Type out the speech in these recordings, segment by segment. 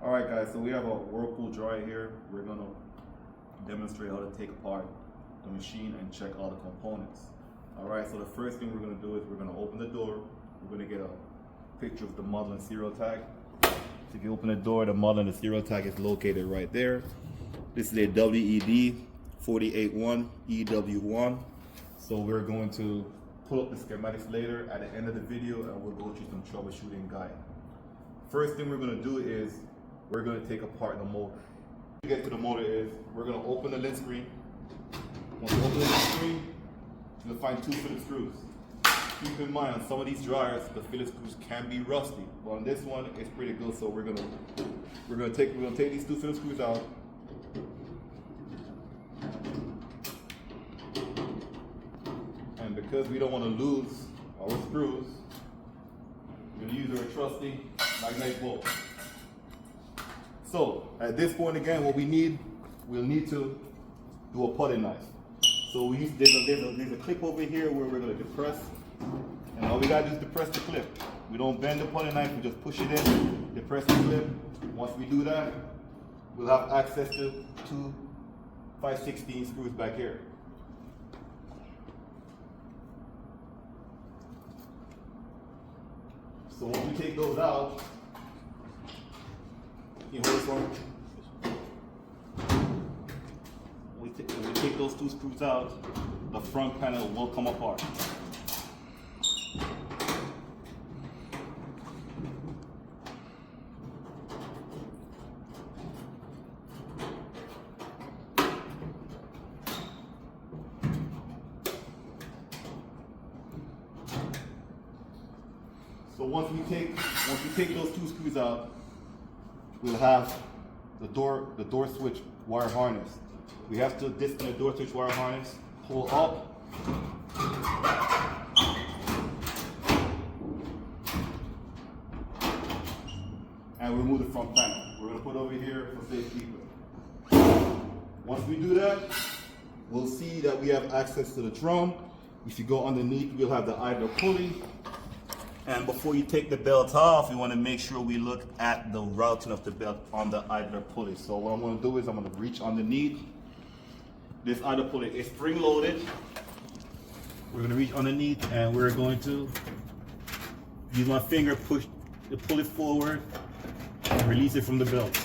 Alright guys, so we have a Whirlpool dryer here. We're going to demonstrate how to take apart the machine and check all the components. Alright, so the first thing we're going to do is we're going to open the door. We're going to get a picture of the model and serial tag. So if you open the door, the model and the serial tag is located right there. This is a WED 481EW1. So we're going to pull up the schematics later at the end of the video and we'll go through some troubleshooting guide. First thing we're going to do is we're going to take apart the motor. To get to the motor is we're going to open the lid screen. Once you open the lid screen, you'll find two Phillips screws. Keep in mind, on some of these dryers, the Phillips screws can be rusty, but on this one, it's pretty good. So we're gonna take these two Phillips screws out. And because we don't want to lose our screws, we're gonna use our trusty magnetic bolt. So at this point again, what we'll need to do a putty knife. So there's a clip over here where we're gonna depress, and all we gotta do is depress the clip. We don't bend the putty knife, we just push it in, depress the clip. Once we do that, we'll have access to two 5/16 screws back here. So once we take those out, you hold this one. When we take those two screws out, the front panel will come apart. So once we take those two screws out, we'll have the door switch wire harness. We have to disconnect the door switch wire harness, pull up, and remove the front panel. We're going to put over here for safety. Once we do that, we'll see that we have access to the drum. If you go underneath, we'll have the idler pulley. And before you take the belt off, you want to make sure we look at the routing of the belt on the idler pulley. So what I'm going to do is I'm going to reach underneath. This idler pulley is spring loaded. We're going to reach underneath and we're going to use my finger, push the pulley forward and release it from the belt.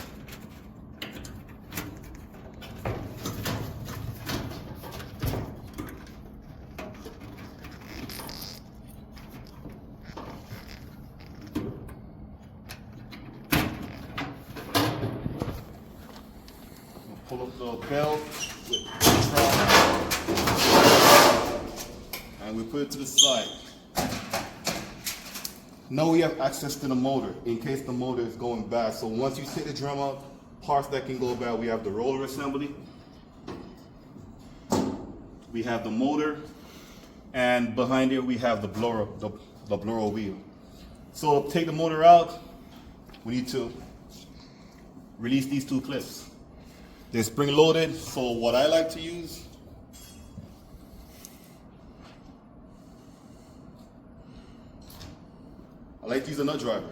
Pull up the belt with the trunk, and we put it to the side. Now we have access to the motor in case the motor is going bad. So once you take the drum out, parts that can go bad, we have the roller assembly, we have the motor, and behind it we have the blower wheel. So to take the motor out, we need to release these two clips. They're spring loaded, so what I like to use a nut driver.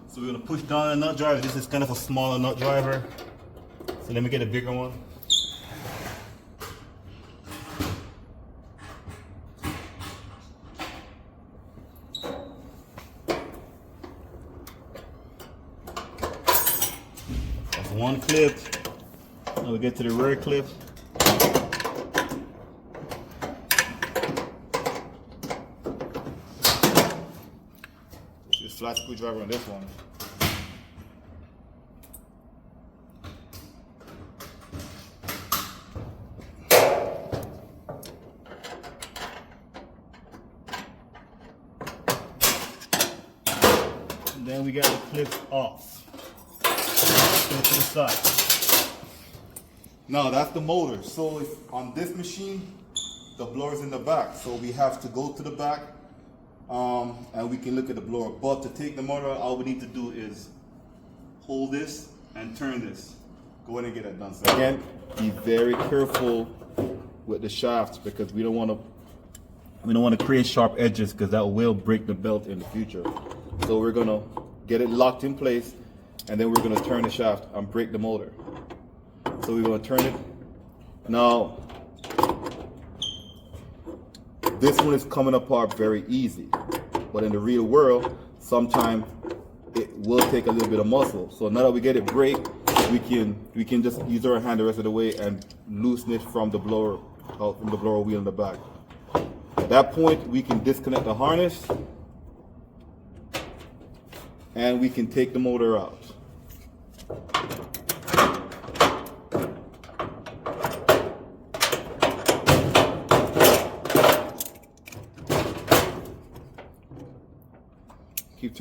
So we're gonna push down a nut driver. This is kind of a smaller nut driver. So let me get a bigger one. That's one clip. Now we get to the rear clip. This is a flat screwdriver on this one. And then we got the clips off. Go to the side. Now that's the motor. So if on this machine, the blower's in the back. So we have to go to the back and we can look at the blower. But to take the motor out, all we need to do is hold this and turn this. Go ahead and get that done. So again, be very careful with the shafts because we don't want to create sharp edges because that will break the belt in the future. So we're gonna get it locked in place and then we're gonna turn the shaft and break the motor. So we're gonna turn it. Now, this one is coming apart very easy, but in the real world, sometimes it will take a little bit of muscle. So now that we get it break, we can just use our hand the rest of the way and loosen it from the blower, from the blower wheel in the back. At that point, we can disconnect the harness and we can take the motor out. Keep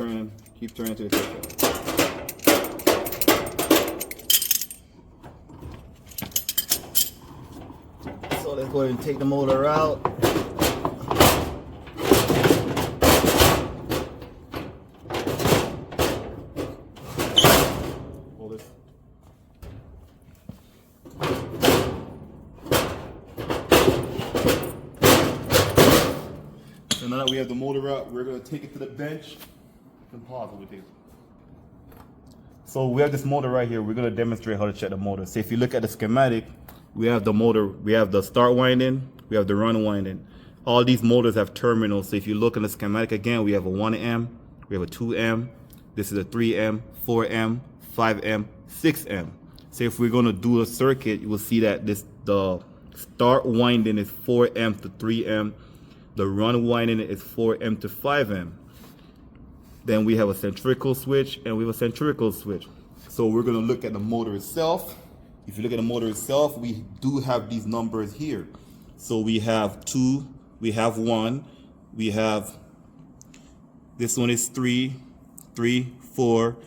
turning to the take. So let's go ahead and take the motor out. Hold this. So now that we have the motor out, we're going to take it to the bench. So we have this motor right here. We're going to demonstrate how to check the motor. So if you look at the schematic, we have the motor, we have the start winding, we have the run winding. All these motors have terminals. So if you look in the schematic again, we have a 1M, we have a 2M, this is a 3M, 4M, 5M, 6M. So if we're going to do a circuit, you will see that the start winding is 4M to 3M, the run winding is 4M to 5M. Then we have a centrifugal switch and we have a centrifugal switch. So we're going to look at the motor itself. If you look at the motor itself, we do have these numbers here. So we have 2, we have 1, we have, this one is 3, 4,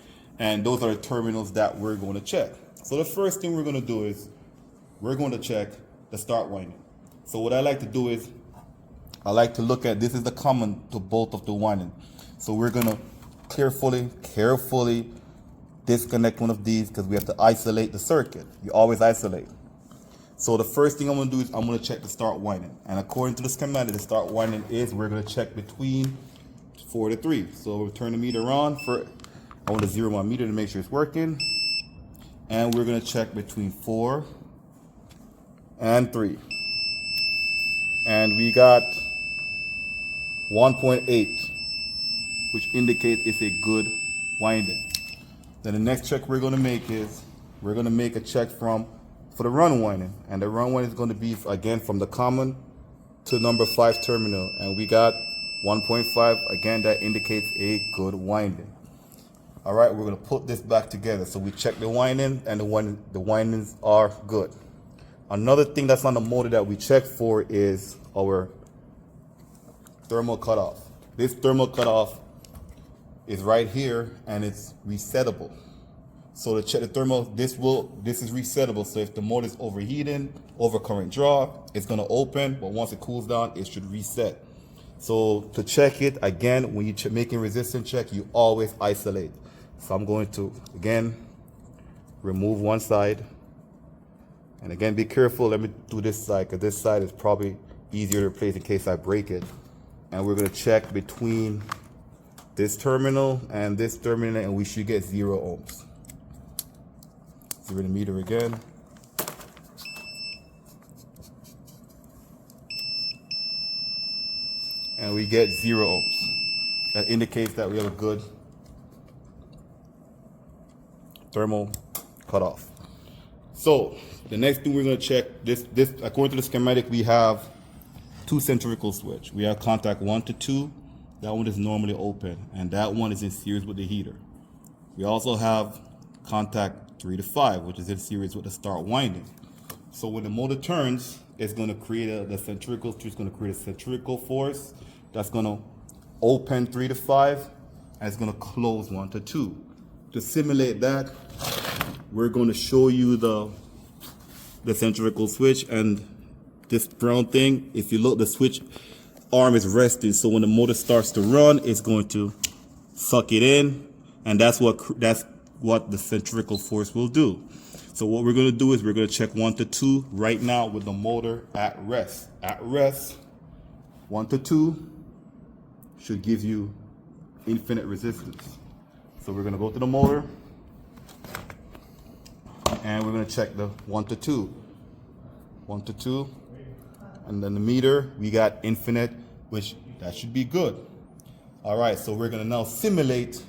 and those are the terminals that we're going to check. So the first thing we're going to do is we're going to check the start winding. So what I like to do is I like to look at, this is the common to both of the winding. So we're going to carefully disconnect one of these because we have to isolate the circuit. You always isolate. So the first thing I'm going to do is I'm going to check the start winding. And according to the schematic, the start winding is we're going to check between 4 to 3. So we'll turn the meter on. I want to zero my meter to make sure it's working. And we're going to check between 4 and 3. And we got 1.8. which indicates it's a good winding. Then the next check we're going to make is we're going to make a check for the run winding, and the run winding is going to be again from the common to number 5 terminal, and we got 1.5. Again, that indicates a good winding. All right, we're going to put this back together. So we check the winding, and the windings are good. Another thing that's on the motor that we check for is our thermal cutoff. This thermal cutoff is right here and it's resettable. So to check the thermal, this is resettable. So if the motor is overheating, over current draw, it's going to open, but once it cools down, it should reset. So to check it, again, when you're making resistance check, you always isolate. So I'm going to, again, remove one side. And again, be careful. Let me do this side, because this side is probably easier to replace in case I break it. And we're going to check between this terminal and this terminal, and we should get 0 ohms. Zero the meter again. And we get 0 ohms. That indicates that we have a good thermal cutoff. So the next thing we're going to check, this according to the schematic, we have 2 centrifugal switch. We have contact 1 to 2. That one is normally open, and that one is in series with the heater. We also have contact 3 to 5, which is in series with the start winding. So when the motor turns, it's going to create the centrifugal switch is going to create a centrifugal force that's going to open 3 to 5, and it's going to close 1 to 2. To simulate that, we're going to show you the centrifugal switch, and this brown thing, if you look, the switch arm is resting, so when the motor starts to run, it's going to suck it in, and that's what the centrifugal force will do. So what we're going to do is we're going to check 1 to 2 right now with the motor at rest. At rest, 1 to 2 should give you infinite resistance. So we're going to go to the motor, and we're gonna check the 1 to 2. 1 to 2. And then the meter, we got infinite, which that should be good. All right, so we're gonna now simulate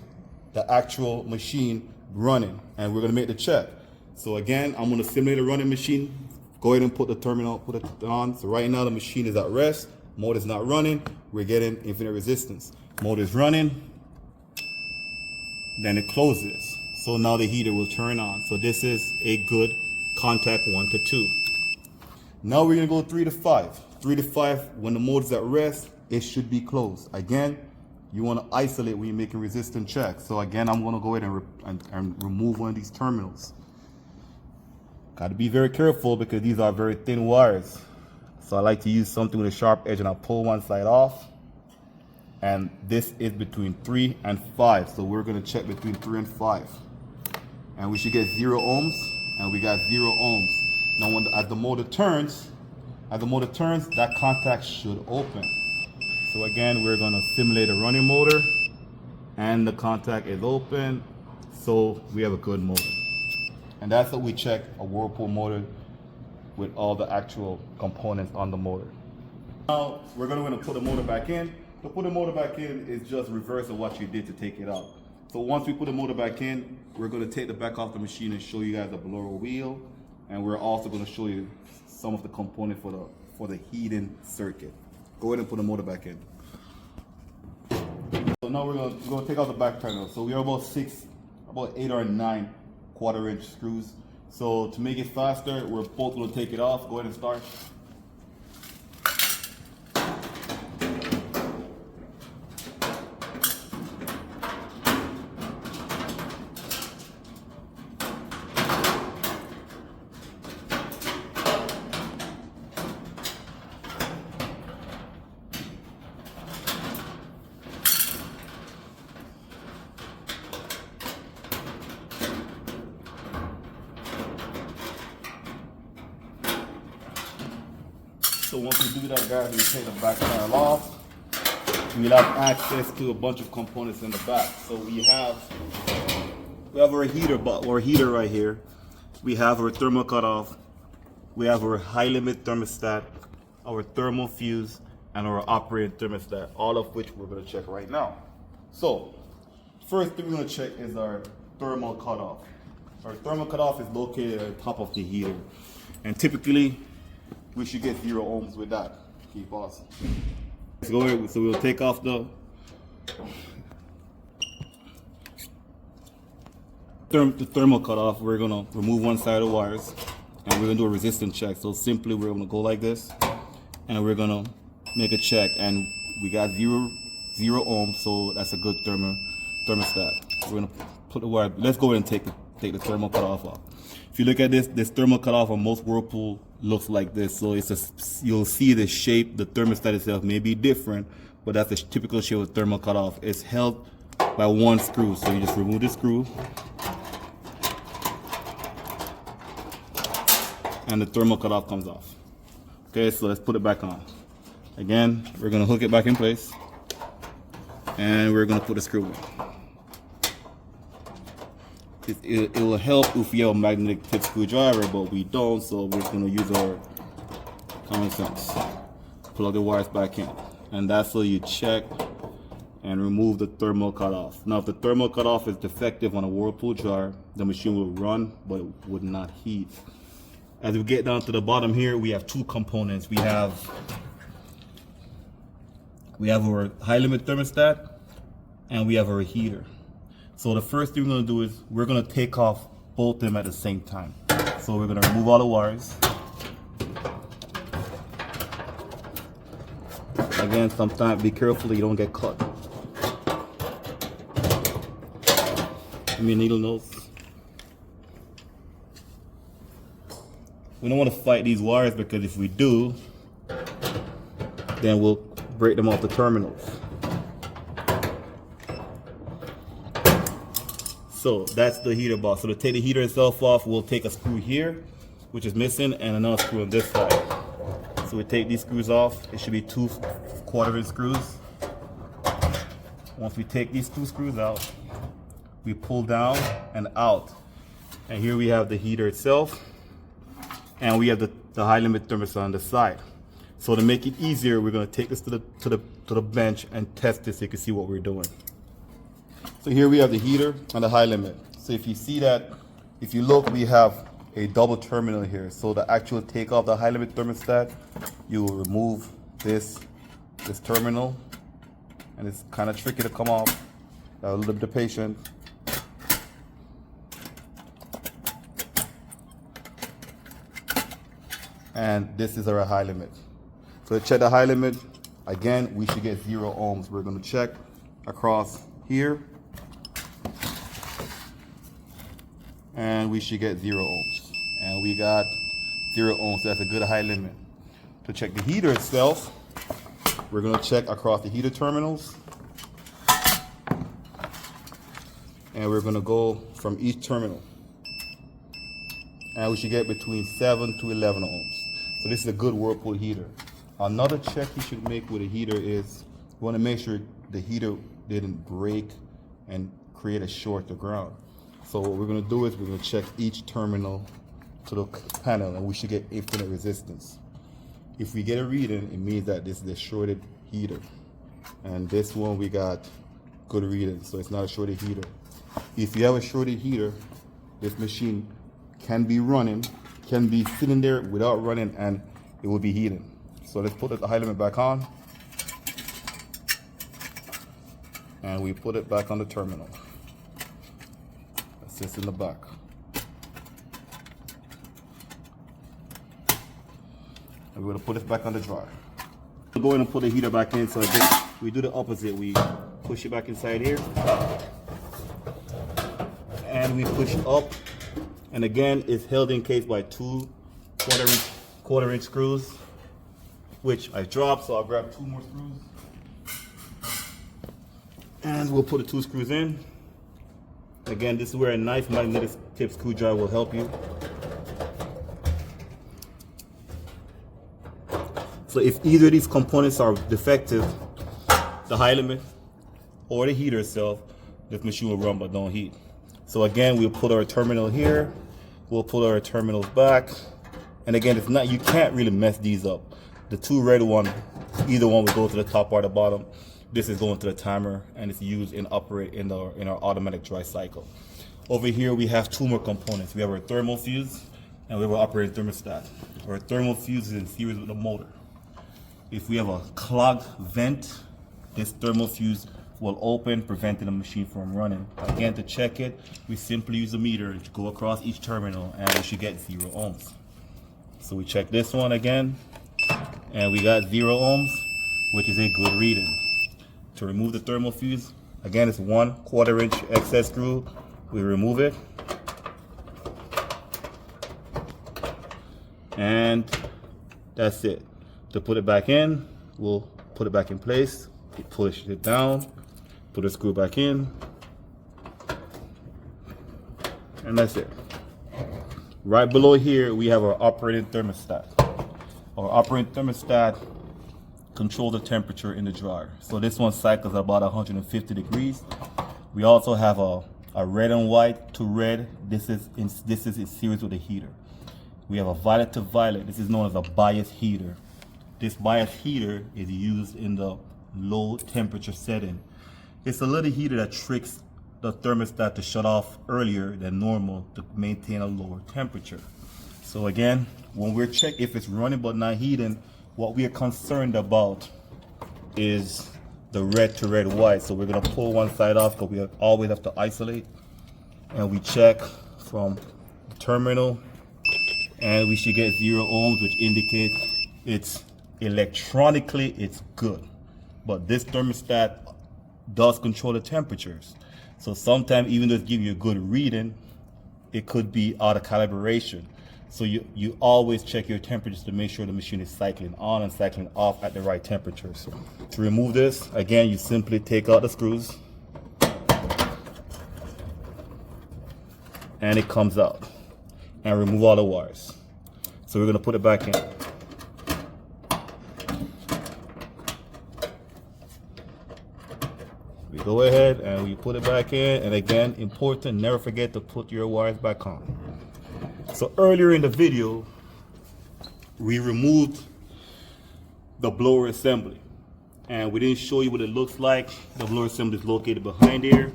the actual machine running, and we're gonna make the check. So again, I'm gonna simulate a running machine. Go ahead and put the terminal, put it on. So right now the machine is at rest. Motor is not running. We're getting infinite resistance. Motor is running. Then it closes. So now the heater will turn on. So this is a good contact 1 to 2. Now we're gonna go 3 to 5. 3 to 5, when the motor is at rest, it should be closed. Again, you wanna isolate when you're making resistance checks. So again, I'm gonna go ahead and remove one of these terminals. Got to be very careful because these are very thin wires. So I like to use something with a sharp edge, and I'll pull one side off. And this is between 3 and 5. So we're gonna check between 3 and 5. And we should get 0 ohms, and we got 0 ohms. Now as the motor turns, that contact should open. So again, we're gonna simulate a running motor, and the contact is open. So we have a good motor. And that's how we check a Whirlpool motor with all the actual components on the motor. Now we're going to put the motor back in. To put the motor back in is just reverse of what you did to take it out. So once we put the motor back in, we're going to take the back off the machine and show you guys the blower wheel, and we're also going to show you some of the components for the heating circuit. Go ahead and put the motor back in. So now we're going to take out the back panel. So we are about 8 or 9 1/4-inch screws. So to make it faster, we're both going to take it off. Go ahead and start. So once we do that, guys, we take the back panel off. We'll have access to a bunch of components in the back. So we have our heater right here. We have our thermal cutoff. We have our high limit thermostat, our thermal fuse, and our operating thermostat, all of which we're going to check right now. So first thing we're going to check is our thermal cutoff. Our thermal cutoff is located at the top of the heater, and typically we should get 0 ohms with that. Keep pausing. Let's go ahead. So we'll take off the thermal cutoff. We're gonna remove one side of the wires, and we're gonna do a resistance check. So simply we're gonna go like this, and we're gonna make a check, and we got 0 ohms. So that's a good thermostat. We're gonna put the wire. Let's go ahead and take the thermal cutoff off. If you look at this thermal cutoff on most Whirlpool looks like this. So you'll see the shape, the thermostat itself may be different, but that's the typical shape of thermal cutoff. It's held by one screw. So you just remove the screw, and the thermal cutoff comes off. Okay, so let's put it back on. Again, we're gonna hook it back in place, and we're gonna put a screw in. It will help if we have a magnetic tip screwdriver, but we don't, so we're just going to use our common sense. Plug the wires back in, and that's how you check and remove the thermal cutoff. Now, if the thermal cutoff is defective on a Whirlpool jar, the machine will run, but it would not heat. As we get down to the bottom here, we have 2 components. We have our high limit thermostat, and we have our heater. So the first thing we're going to do is we're going to take off both of them at the same time. So we're going to remove all the wires. Again, sometimes be careful you don't get caught. Give me a needle nose. We don't want to fight these wires, because if we do, then we'll break them off the terminals. So that's the heater box. So to take the heater itself off, we'll take a screw here, which is missing, and another screw on this side. So we take these screws off. It should be 2 1/4-inch screws. Once we take these 2 screws out, we pull down and out. And here we have the heater itself, and we have the high limit thermostat on the side. So to make it easier, we're going to take this to the bench and test this so you can see what we're doing. So here we have the heater and the high limit. So if you see that, if you look, we have a double terminal here. So the actual take off the high limit thermostat, you will remove this terminal, and it's kind of tricky to come off. A little bit of patience. And this is our high limit. So to check the high limit, again, we should get 0 ohms. We're going to check across here, and we should get 0 ohms. And we got 0 ohms, so that's a good high limit. To check the heater itself, we're going to check across the heater terminals, and we're going to go from each terminal, and we should get between 7 to 11 ohms. So this is a good Whirlpool heater. Another check you should make with a heater is you want to make sure the heater didn't break and create a short to ground. So what we're going to do is we're going to check each terminal to the panel, and we should get infinite resistance. If we get a reading, it means that this is a shorted heater. And this one we got good reading, so it's not a shorted heater. If you have a shorted heater, this machine can be running, can be sitting there without running, and it will be heating. So let's put the high limit back on, and we put it back on the terminal. That sits in the back. And we're going to put it back on the dryer. We'll go in and put the heater back in. So we do the opposite. We push it back inside here, and we push up. And again, it's held in case by 2 quarter-inch screws, which I dropped, so I'll grab 2 more screws. And we'll put the 2 screws in. Again, this is where a nice magnetic tip screwdriver will help you. So if either of these components are defective, the high limit or the heater itself, this machine will run but don't heat. So again, we'll put our terminal here. We'll put our terminals back. And again, it's not, you can't really mess these up. The 2 red one, either one will go to the top or the bottom. This is going to the timer, and it's used in operate in our automatic dry cycle. Over here we have 2 more components. We have our thermal fuse, and we have our operating thermostat. Our thermal fuse is in series with the motor. If we have a clogged vent, this thermal fuse will open, preventing the machine from running. Again, to check it, we simply use a meter to go across each terminal, and we should get 0 ohms. So we check this one again, and we got 0 ohms, which is a good reading. To remove the thermal fuse, again, it's 1 quarter-inch excess screw. We remove it, and that's it. To put it back in, we'll put it back in place. We push it down, put a screw back in, and that's it. Right below here, we have our operating thermostat. Our operating thermostat controls the temperature in the dryer. So this one cycles at about 150 degrees. We also have a red and white to red. This is in series with the heater. We have a violet to violet. This is known as a bias heater. This bias heater is used in the low temperature setting. It's a little heater that tricks the thermostat to shut off earlier than normal to maintain a lower temperature. So again, when we're checking if it's running but not heating, what we are concerned about is the red to red white. So we're gonna pull one side off because we always have to isolate. And we check from the terminal, and we should get 0 ohms, which indicates it's electronically it's good. But this thermostat does control the temperatures. So sometimes even though it gives you a good reading, it could be out of calibration. So you always check your temperatures to make sure the machine is cycling on and cycling off at the right temperature. So to remove this, again, you simply take out the screws, and it comes out, and remove all the wires. So we're gonna put it back in. We go ahead and we put it back in. And again, important, never forget to put your wires back on. So earlier in the video, we removed the blower assembly, and we didn't show you what it looks like. The blower assembly is located behind here.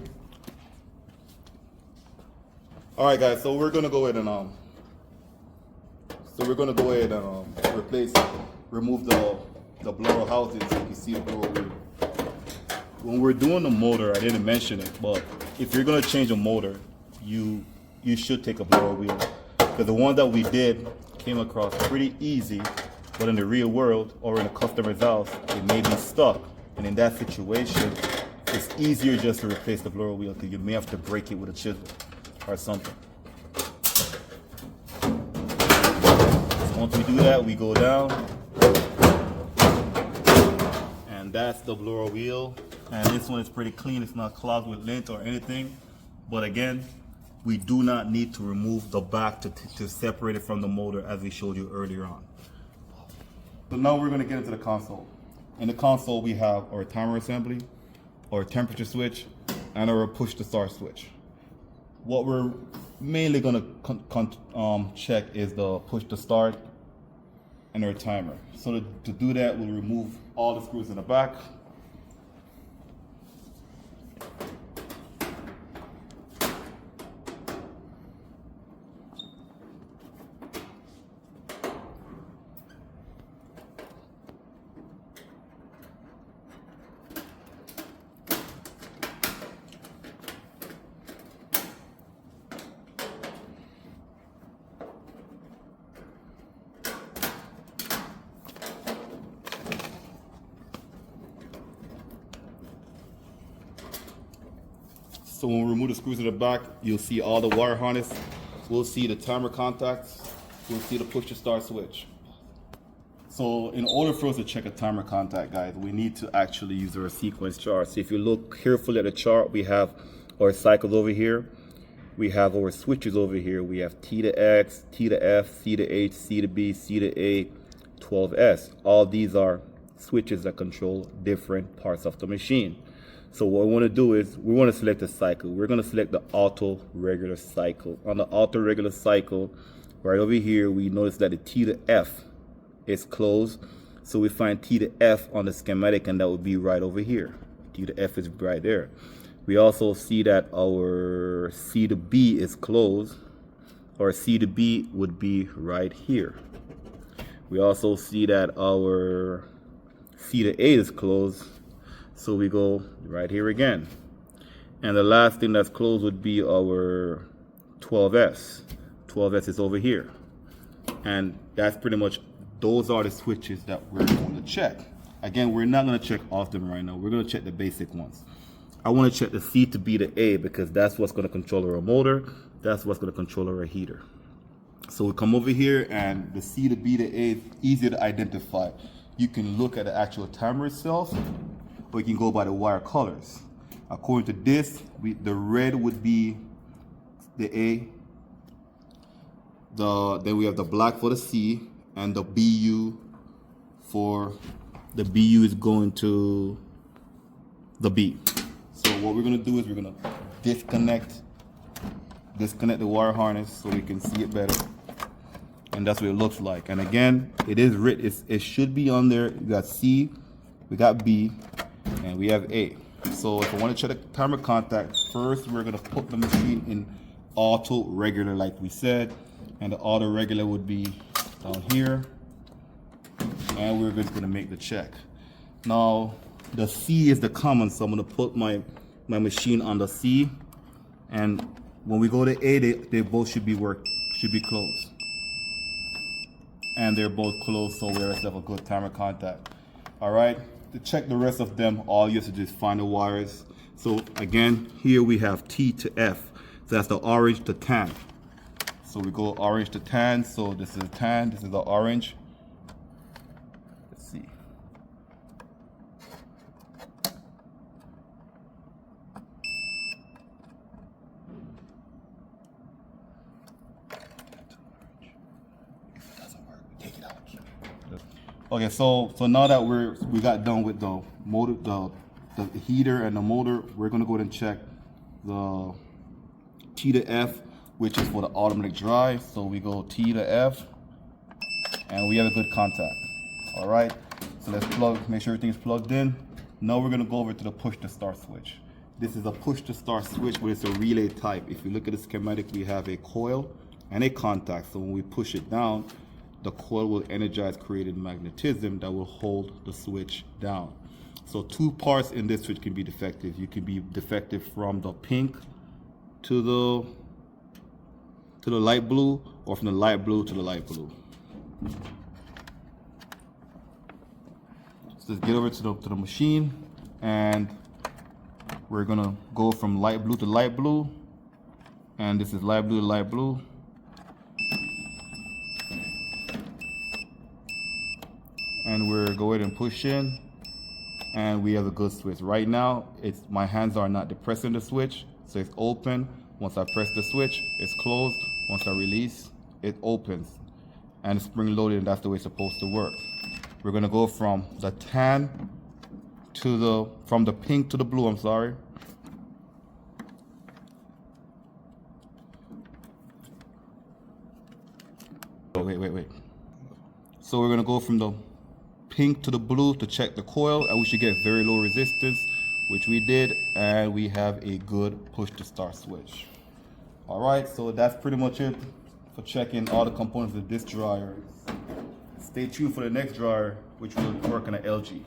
All right, guys. So we're gonna go ahead and remove the blower housing so you can see the blower wheel. When we're doing the motor, I didn't mention it, but if you're gonna change a motor, you should take a blower wheel, because the one that we did came across pretty easy, but in the real world or in a customer's house, it may be stuck, and in that situation, it's easier just to replace the blower wheel, because you may have to break it with a chisel or something. So once we do that, we go down, and that's the blower wheel. And this one is pretty clean. It's not clogged with lint or anything. But again, we do not need to remove the back to separate it from the motor, as we showed you earlier on. So now we're going to get into the console. In the console, we have our timer assembly, our temperature switch, and our push to start switch. What we're mainly going to check is the push to start and our timer. So to do that, we'll remove all the screws in the back. So when we remove the screws in the back, you'll see all the wire harness. We'll see the timer contacts. We'll see the push to start switch. So in order for us to check a timer contact, guys, we need to actually use our sequence chart. So if you look carefully at the chart, we have our cycles over here. We have our switches over here. We have T to X, T to F, C to H, C to B, C to A, 12S. All these are switches that control different parts of the machine. So what we want to do is we want to select a cycle. We're going to select the auto regular cycle. On the auto regular cycle, right over here, we notice that the T to F is closed. So we find T to F on the schematic, and that would be right over here. T to F is right there. We also see that our C to B is closed. Our C to B would be right here. We also see that our C to A is closed. So we go right here again. And the last thing that's closed would be our 12S. 12S is over here. And that's pretty much, those are the switches that we're going to check. Again, we're not going to check all of them right now. We're going to check the basic ones. I want to check the C to B to A, because that's what's going to control our motor. That's what's going to control our heater. So we come over here, and the C to B to A is easier to identify. You can look at the actual timer itself, or you can go by the wire colors. According to this, the red would be the A. Then we have the black for the C, and the BU for the BU is going to the B. So what we're gonna do is we're gonna disconnect the wire harness so we can see it better. And that's what it looks like. And again, it is written, it should be on there. We got C, we got B, and we have A. So if I want to check the timer contact, first we're going to put the machine in auto regular like we said, and the auto regular would be down here, and we're just going to make the check. Now the C is the common, so I'm going to put my machine on the C, and when we go to A, they both should be closed, and they're both closed, so we have a good timer contact. All right. To check the rest of them, all you have to do is find the wires. So again, here we have T to F. So that's the orange to tan. So we go orange to tan. So this is tan, this is the orange. Let's see. Okay, so now that we got done with the motor, the heater and the motor, we're gonna go ahead and check the T to F, which is for the automatic drive. So we go T to F, and we have a good contact. All right, so let's make sure everything is plugged in. Now we're gonna go over to the push to start switch. This is a push to start switch, but it's a relay type. If you look at the schematic, we have a coil and a contact. So when we push it down, the coil will energize, creating magnetism that will hold the switch down. So two parts in this switch can be defective. You can be defective from the pink to the light blue, or from the light blue to the light blue. So let's get over to the machine, and we're gonna go from light blue to light blue, and this is light blue to light blue. And we're go ahead and push in, and we have a good switch. Right now, my hands are not depressing the switch, so it's open. Once I press the switch, it's closed. Once I release, it opens. And it's spring loaded, and that's the way it's supposed to work. We're gonna go from the tan to from the pink to the blue, I'm sorry. Wait. So we're gonna go from the pink to the blue to check the coil, and we should get very low resistance, which we did, and we have a good push to start switch. All right, so that's pretty much it for checking all the components of this dryer. Stay tuned for the next dryer, which will work on an LG.